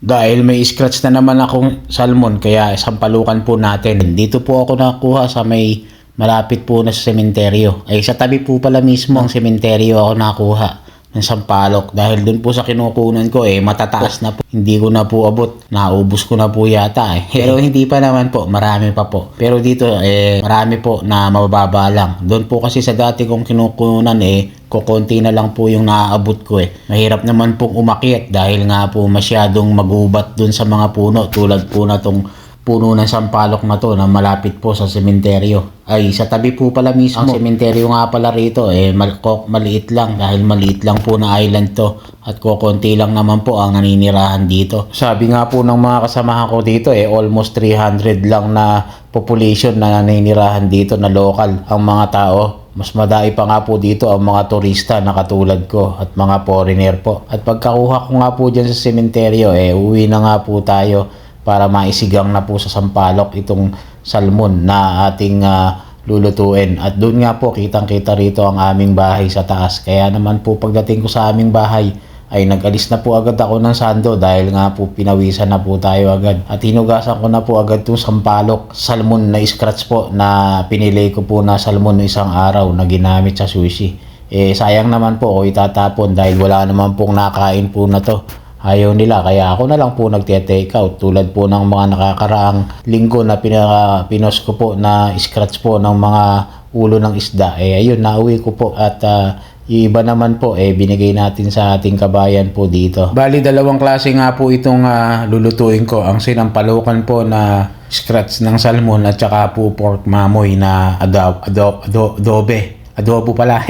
Dahil may scratch na naman akong salmon, kaya sampalukan po natin. Dito po ako nakuha sa may malapit po na sa sementeryo. Ay sa tabi po pala mismo ang sementeryo ako nakuha ng sampalok. Dahil dun po sa kinukunan ko matataas na po. Hindi ko na po abot. Naubos ko na po yata Pero hindi pa naman po. Marami pa po. Pero dito marami po na mababa lang. Doon po kasi sa dati kong kinukunan kukunti na lang po yung naaabot ko Mahirap naman pong umakyat dahil nga po masyadong magubat dun sa mga puno. Tulad po na tong puno ng sampalok na to na malapit po sa sementeryo. Ay sa tabi po pala mismo. Ang sementeryo nga pala rito maliit lang dahil maliit lang po na island to at kukunti lang naman po ang naninirahan dito. Sabi nga po ng mga kasamahan ko dito almost 300 lang na population na naninirahan dito na local ang mga tao. Mas madai pa nga po dito ang mga turista na katulad ko at mga foreigner po. At pagkakuha ko nga po dyan sa sementeryo uwi na nga po tayo para maisigang na po sa sampalok itong salmon na ating lulutuin. At doon nga po kitang-kita rito ang aming bahay sa taas. Kaya naman po pagdating ko sa aming bahay ay nag-alis na po agad ako ng sando dahil nga po pinawisan na po tayo agad. At hinugasan ko na po agad itong sampalok salmon na scratch po na pinili ko po na salmon ng isang araw na ginamit sa sushi. Sayang naman po ako itatapon dahil wala naman pong nakain po na to. Ayaw nila kaya ako na lang po nagte-take out tulad po ng mga nakakaraang linggo na pinos ko po na scratch po ng mga ulo ng isda. Ayun nauwi ko po at yung iba naman po binigay natin sa ating kabayan po dito. Bali dalawang klase nga po itong lulutuin ko. Ang sinampalukan po na scratch ng salmon at saka po pork mamoy na adobo pala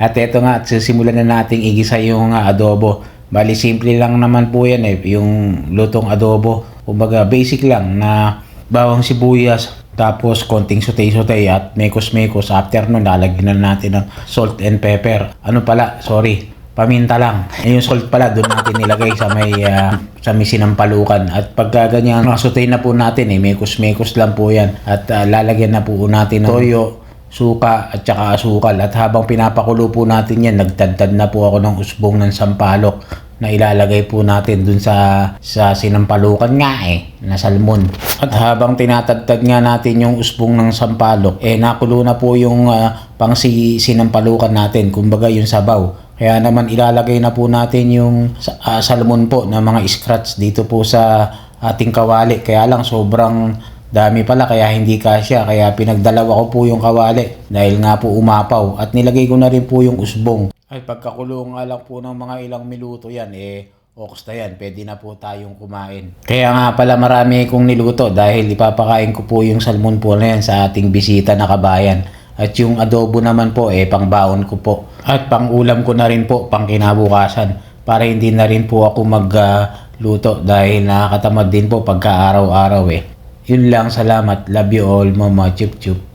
At eto nga simulan na nating igisa yung adobo. Bali simple lang naman po yan yung lutong adobo. Kumbaga basic lang na bawang sibuyas tapos konting sutay-sutay at mekos-mekos. After nun lalagyan na natin ng salt and pepper. Paminta lang. Yung salt pala doon natin nilagay sa may sinampalukan. At pagka ganyan sutay na po natin mekos-mekos lang po yan. At lalagyan na po natin ng toyo, suka at saka asukal. At habang pinapakulo po natin yan, nagtadtad na po ako ng usbong ng sampalok na ilalagay po natin dun sa sinampalukan nga na salmon. At habang tinatadtad nga natin yung usbong ng sampalok, nakulo na po yung sinampalukan natin, kumbaga yung sabaw. Kaya naman ilalagay na po natin yung salmon po na mga scratch dito po sa ating kawali. Kaya lang sobrang dami pala kaya hindi kasya, kaya pinagdalawa ko po yung kawali dahil nga po umapaw at nilagay ko na rin po yung usbong. Ay pagkakulong nga lang po ng mga ilang minuto yan oks na yan, pwede na po tayong kumain. Kaya nga pala marami kong niluto dahil ipapakain ko po yung salmon po na yan sa ating bisita na kabayan. At yung adobo naman po pangbaon ko po at pangulam ko na rin po pang kinabukasan para hindi na rin po ako magluto dahil nakakatamad din po pagka araw-araw Yun lang, salamat. Love you all, Mama Chup Chup.